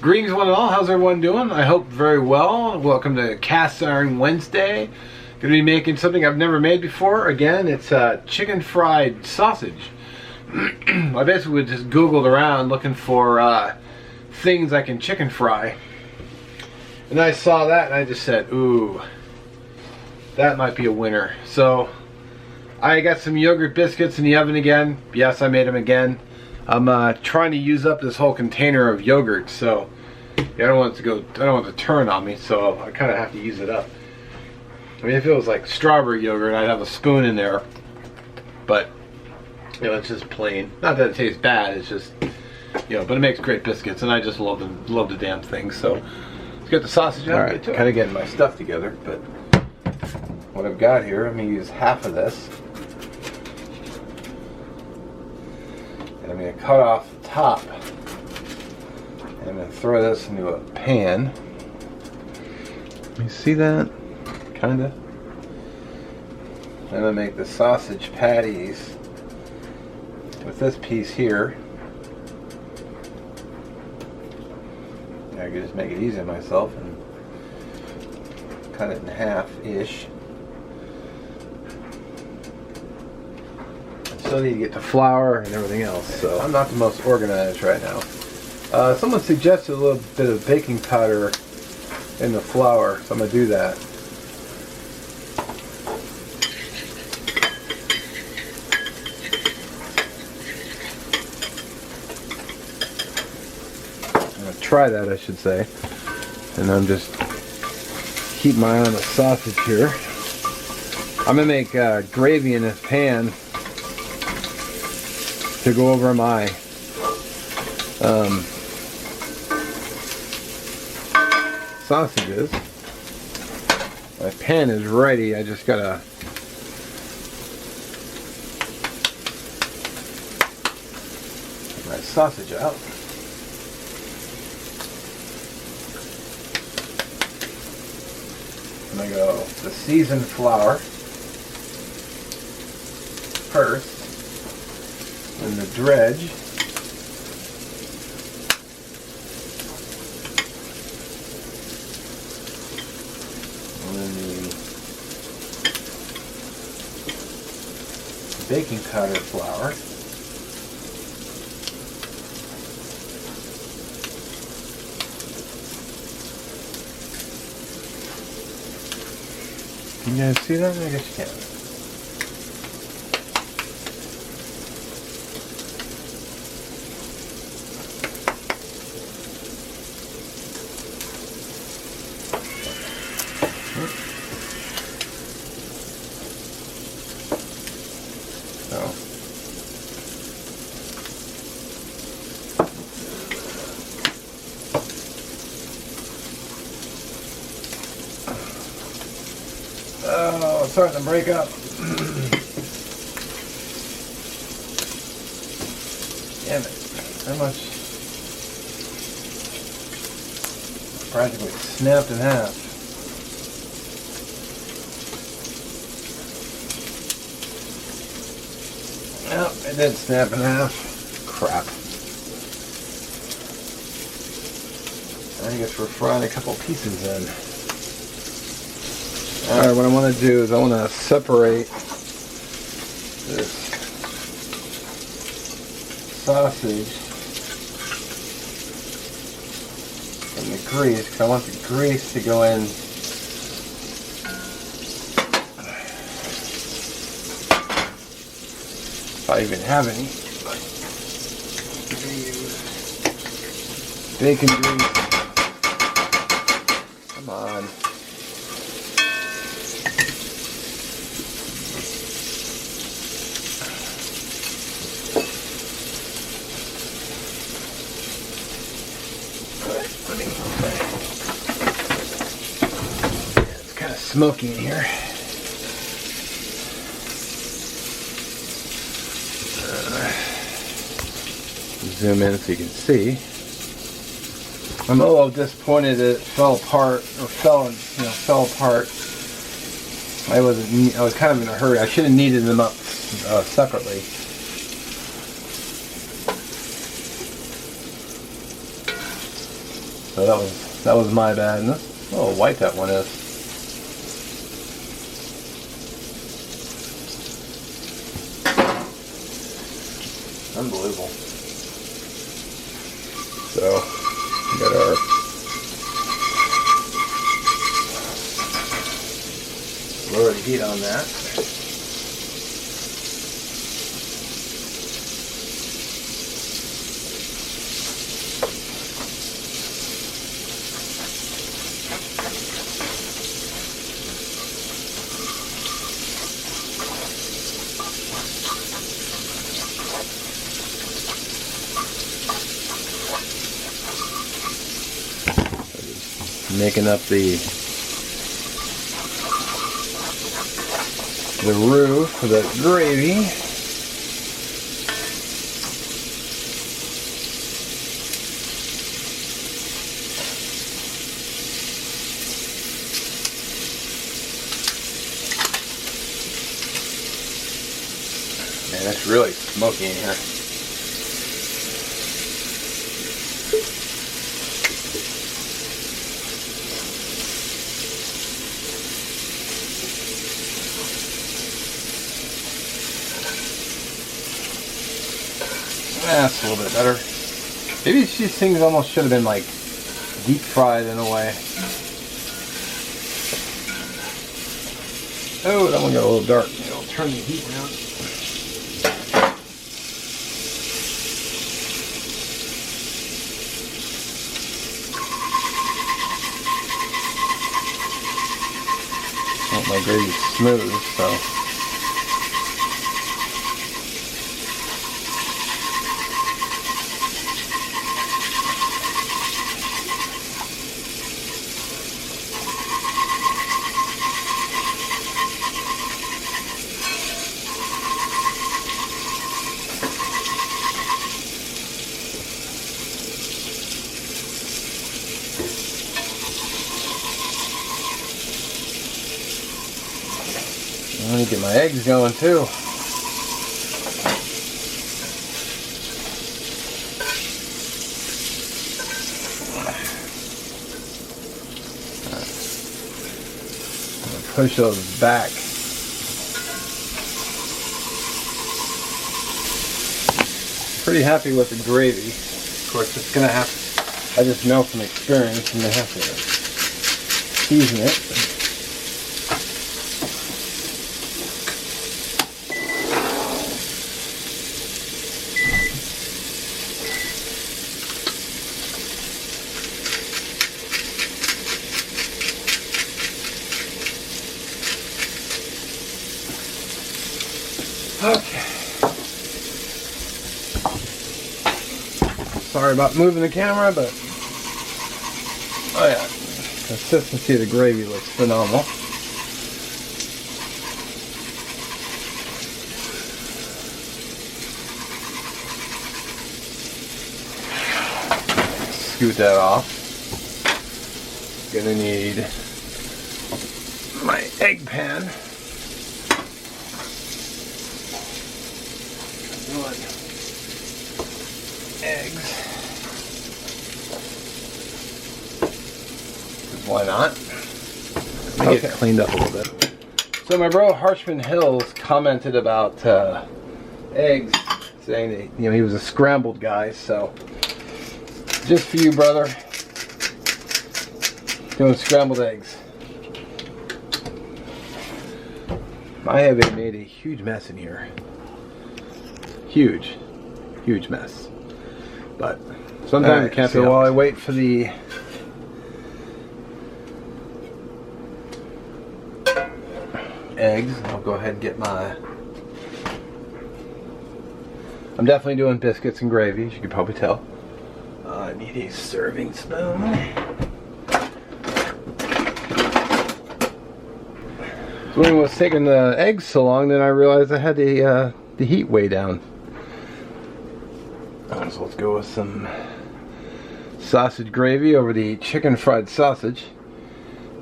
Greetings one and all, how's everyone doing? I hope very well. Welcome to Cast Iron Wednesday. Gonna be making something I've never made before. Again, it's chicken fried sausage. I basically just Googled around looking for things I can chicken fry. And I saw that and I just said, ooh, that might be a winner. So, I got some yogurt biscuits in the oven again. Yes, I made them again. I'm trying to use up this whole container of yogurt, so I don't want it to turn on me, so I kind of have to use it up. I mean, if it was like strawberry yogurt, I'd have a spoon in there, but you know, it's just plain. Not that it tastes bad, it's just, you know, but it makes great biscuits, and I just love the damn thing. So let's get the sausage out. All right, kind of getting my stuff together, but what I've got here, I'm gonna use half of this. And I'm going to cut off the top, and I'm going to throw this into a pan. You see that? Kinda. I'm going to make the sausage patties with this piece here. I can just make it easy on myself and cut it in half-ish. Still need to get the flour and everything else, so I'm not the most organized right now. Someone suggested a little bit of baking powder in the flour, so I'm going to do that. I'm going to try that, I should say. And I'm just keep my eye on the sausage here. I'm going to make gravy in this pan to go over my sausages. My pan is ready. I just gotta get my sausage out. I'm gonna go the seasoned flour first. And the dredge, and then the baking powder flour, can you guys see that? I guess you can. Oh, it's starting to break up. Damn it. How much? Practically snapped in half. Well, it did snap in half. Crap. I guess we're frying a couple pieces in. Alright, what I want to do is I want to separate this sausage from the grease, because I want the grease to go in if I even have any. I'm going to use bacon grease. Come on. It's kind of smoky in here. Zoom in so you can see. I'm a little disappointed that it fell apart, or fell apart. I was kind of in a hurry. I should have kneaded them up separately. So that was my bad. And look how white that one is. Unbelievable. So we got our lower the heat on that. Making up the roux for the gravy. Man, it's really smoky in here. That's a little bit better. Maybe these things almost should have been like deep fried in a way. Oh, that one got a little dark. I'll turn the heat down. I want my gravy smooth, so. Let me get my eggs going too. I'm gonna push those back. Pretty happy with the gravy. Of course, it's gonna have. I just know from experience, I'm gonna have to season it. Okay. Sorry about moving the camera, but oh yeah, consistency of the gravy looks phenomenal. Scoot that off. Gonna need my egg pan. Eggs. Why not? Let me get it cleaned up a little bit. So my bro Harshman Hills commented about eggs, saying that he was a scrambled guy. So just for you, brother, doing scrambled eggs. I have made a huge mess in here. Huge mess. But sometimes it can't be. So while I wait for the eggs, I'll go ahead and get my. I'm definitely doing biscuits and gravy, as you can probably tell. I need a serving spoon. So when I was taking the eggs so long, then I realized I had the heat way down. So let's go with some sausage gravy over the chicken fried sausage,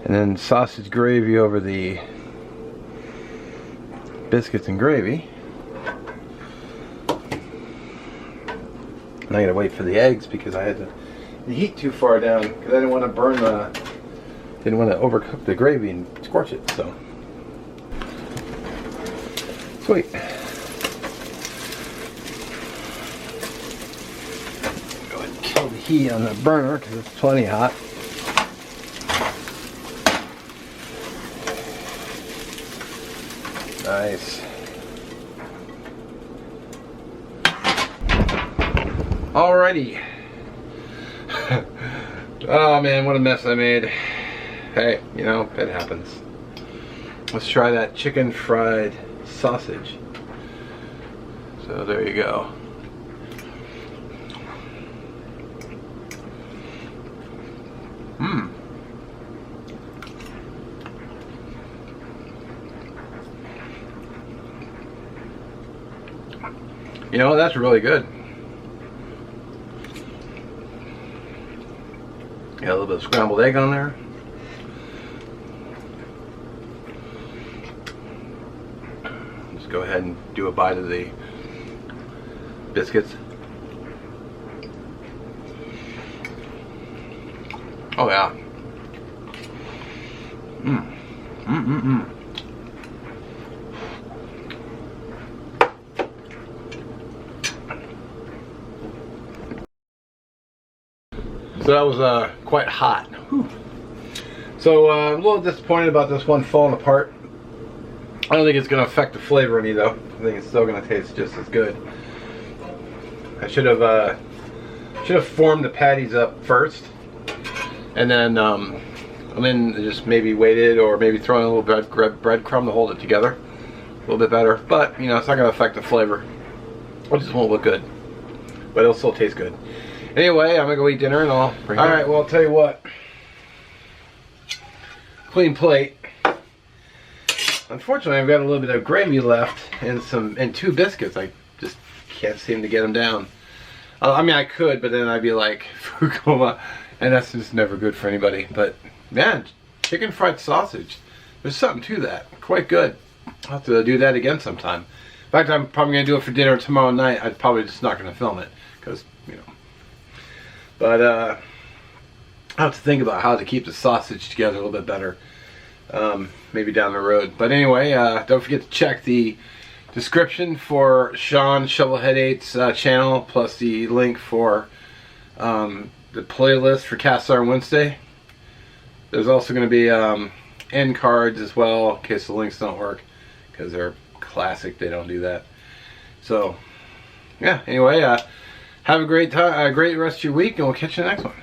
and then sausage gravy over the biscuits and gravy. And I gotta wait for the eggs because I had to the heat too far down because I didn't want to burn didn't want to overcook the gravy and scorch it. So sweet. Go ahead and kill the heat on the burner because it's plenty hot. Nice. Alrighty. Oh man, what a mess I made. Hey, you know, it happens. Let's try that chicken fried sausage. So there you go. Mmm. You know, that's really good. Got a little bit of scrambled egg on there. Just go ahead and do a bite of the biscuits. Oh yeah. Mmm. Mmm, mmm, mmm. So that was quite hot. Whew. So I'm a little disappointed about this one falling apart. I don't think it's going to affect the flavor any though. I think it's still going to taste just as good. I should have formed the patties up first, and then just maybe waited, or maybe thrown a little breadcrumb to hold it together a little bit better. But you know, it's not going to affect the flavor. It just won't look good, but it'll still taste good. Anyway, I'm gonna go eat dinner and I'll bring it. Alright, well I'll tell you what. Clean plate. Unfortunately, I've got a little bit of gravy left and two biscuits. I just can't seem to get them down. I mean, I could, but then I'd be like, Fukuma, and that's just never good for anybody. But man, chicken fried sausage. There's something to that. Quite good. I'll have to do that again sometime. In fact, I'm probably gonna do it for dinner tomorrow night. I'm probably just not gonna film it because, you know. But I have to think about how to keep the sausage together a little bit better, maybe down the road. But anyway, don't forget to check the description for Sean Shovelhead 8's channel, plus the link for the playlist for Cast Iron Wednesday. There's also going to be end cards as well, in case the links don't work, because they're classic, they don't do that. So yeah, anyway, have a great time, a great rest of your week, and we'll catch you next one.